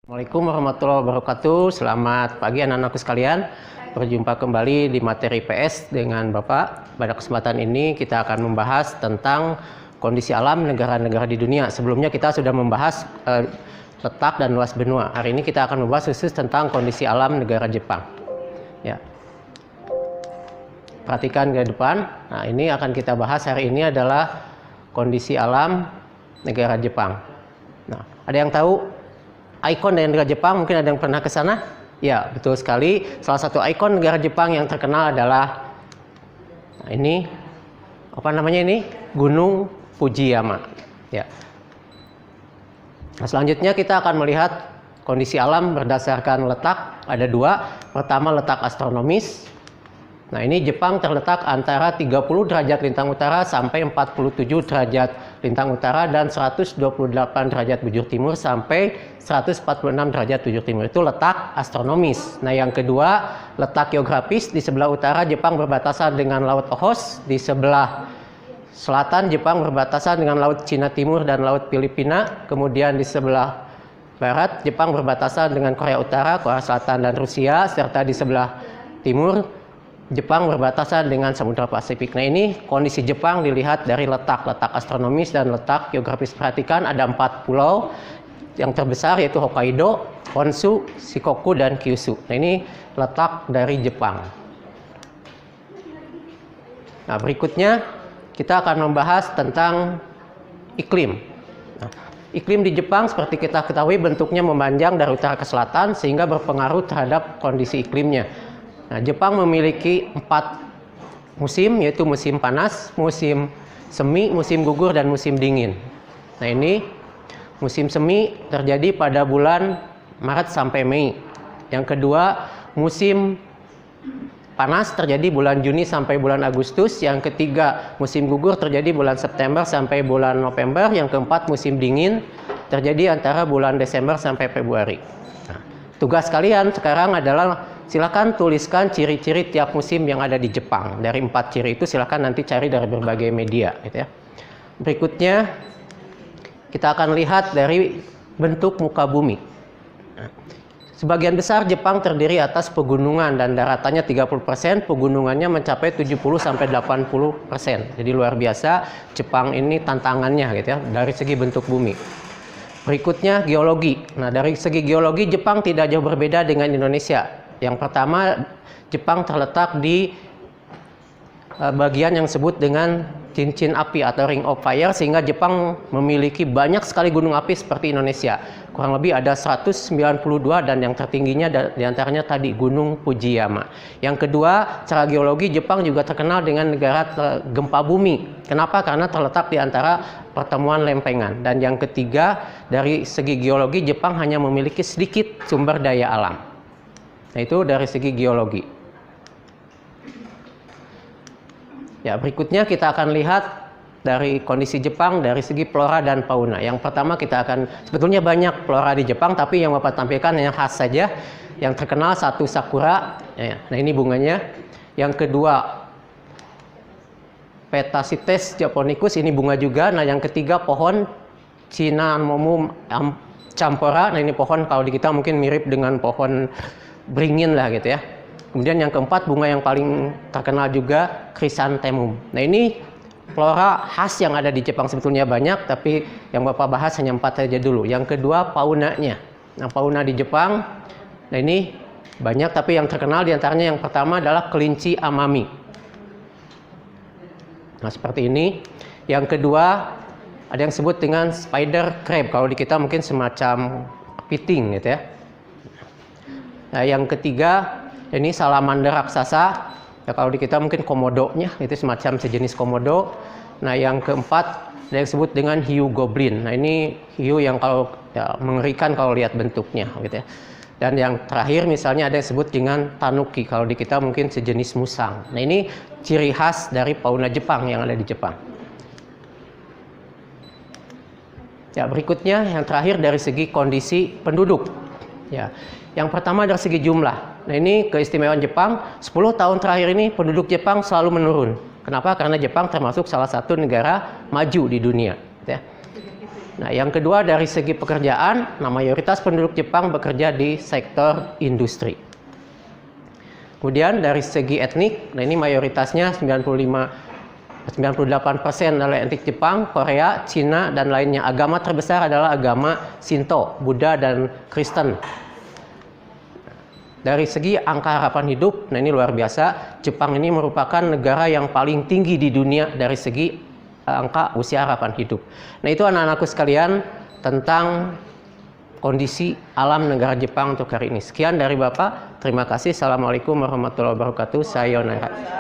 Assalamualaikum warahmatullahi wabarakatuh. Selamat pagi anak-anakku sekalian. Berjumpa kembali di materi PS dengan Bapak. Pada kesempatan ini kita akan membahas tentang kondisi alam negara-negara di dunia. Sebelumnya kita sudah membahas letak dan luas benua. Hari ini kita akan membahas khusus tentang kondisi alam negara Jepang. Ya. Perhatikan ke depan. Nah, ini akan kita bahas hari ini adalah kondisi alam negara Jepang. Nah, ada yang tahu ikon dari negara Jepang? Mungkin ada yang pernah ke sana? Ya, betul sekali. Salah satu ikon negara Jepang yang terkenal adalah ini, apa namanya ini? Gunung Fujiyama. Ya. Nah, selanjutnya kita akan melihat kondisi alam berdasarkan letak. Ada dua. Pertama, letak astronomis. Nah, ini Jepang terletak antara 30 derajat lintang utara sampai 47 derajat lintang utara dan 128 derajat bujur timur sampai 146 derajat bujur timur. Itu letak astronomis. Nah, yang kedua, letak geografis. Di sebelah utara Jepang berbatasan dengan Laut Okhotsk, di sebelah selatan Jepang berbatasan dengan Laut Cina Timur dan Laut Filipina. Kemudian di sebelah barat Jepang berbatasan dengan Korea Utara, Korea Selatan dan Rusia, serta di sebelah timur Jepang berbatasan dengan Samudra Pasifik. Nah, ini kondisi Jepang dilihat dari letak astronomis dan letak geografis. Perhatikan ada 4 pulau yang terbesar, yaitu Hokkaido, Honshu, Shikoku, dan Kyushu. Nah, ini letak dari Jepang. Nah, berikutnya kita akan membahas tentang iklim. Nah, iklim di Jepang seperti kita ketahui bentuknya memanjang dari utara ke selatan sehingga berpengaruh terhadap kondisi iklimnya. Nah, Jepang memiliki 4 musim, yaitu musim panas, musim semi, musim gugur, dan musim dingin. Nah, ini musim semi terjadi pada bulan Maret sampai Mei. Yang kedua, musim panas terjadi bulan Juni sampai bulan Agustus. Yang ketiga, musim gugur terjadi bulan September sampai bulan November. Yang keempat, musim dingin terjadi antara bulan Desember sampai Februari. Nah, tugas kalian sekarang adalah silakan tuliskan ciri-ciri tiap musim yang ada di Jepang. Dari 4 ciri itu silakan nanti cari dari berbagai media, gitu ya. Berikutnya kita akan lihat dari bentuk muka bumi. Sebagian besar Jepang terdiri atas pegunungan dan daratannya 30%, pegunungannya mencapai 70-80%. Jadi luar biasa Jepang ini tantangannya, gitu ya, dari segi bentuk bumi. Berikutnya geologi. Nah, dari segi geologi Jepang tidak jauh berbeda dengan Indonesia. Yang pertama, Jepang terletak di bagian yang disebut dengan cincin api atau ring of fire, sehingga Jepang memiliki banyak sekali gunung api seperti Indonesia. Kurang lebih ada 192 dan yang tertingginya diantaranya tadi Gunung Fujiyama. Yang kedua, secara geologi Jepang juga terkenal dengan negara gempa bumi. Kenapa? Karena terletak di antara pertemuan lempengan. Dan yang ketiga, dari segi geologi Jepang hanya memiliki sedikit sumber daya alam. Nah, itu dari segi geologi. Ya, berikutnya kita akan lihat dari kondisi Jepang dari segi flora dan fauna. Yang pertama kita akan, sebetulnya banyak flora di Jepang, tapi yang Bapak tampilkan yang khas saja. Yang terkenal satu sakura. Nah, ini bunganya. Yang kedua Petacites japonicus, ini bunga juga. Nah, yang ketiga pohon Cinnamomum campora. Nah, ini pohon kalau di kita mungkin mirip dengan pohon beringin lah, gitu ya. Kemudian yang keempat, bunga yang paling terkenal juga Chrysanthemum. Nah, ini flora khas yang ada di Jepang sebetulnya banyak, tapi yang Bapak bahas hanya 4 saja dulu. Yang kedua, faunanya. Nah, fauna di Jepang, nah ini banyak, tapi yang terkenal diantaranya yang pertama adalah kelinci amami. Nah, seperti ini. Yang kedua, ada yang disebut dengan spider crab. Kalau di kita mungkin semacam kepiting, gitu ya. Nah, yang ketiga, ini salamander raksasa. Ya, kalau di kita mungkin komodonya, itu semacam sejenis komodo. Nah, yang keempat, ada yang disebut dengan hiu goblin. Nah, ini hiu yang kalau ya, mengerikan kalau lihat bentuknya, gitu ya. Dan yang terakhir misalnya ada yang disebut dengan tanuki. Kalau di kita mungkin sejenis musang. Nah, ini ciri khas dari fauna Jepang yang ada di Jepang. Ya, berikutnya yang terakhir dari segi kondisi penduduk. Ya, yang pertama dari segi jumlah. Nah, ini keistimewaan Jepang. 10 tahun terakhir ini penduduk Jepang selalu menurun. Kenapa? Karena Jepang termasuk salah satu negara maju di dunia. Ya. Nah, yang kedua dari segi pekerjaan, nah mayoritas penduduk Jepang bekerja di sektor industri. Kemudian dari segi etnik, nah ini mayoritasnya 98% adalah etnik Jepang, Korea, Cina, dan lainnya. Agama terbesar adalah agama Shinto, Buddha, dan Kristen. Dari segi angka harapan hidup, nah ini luar biasa. Jepang ini merupakan negara yang paling tinggi di dunia dari segi angka usia harapan hidup. Nah, itu anak-anakku sekalian tentang kondisi alam negara Jepang untuk hari ini. Sekian dari Bapak. Terima kasih. Assalamualaikum warahmatullahi wabarakatuh. Sayonara.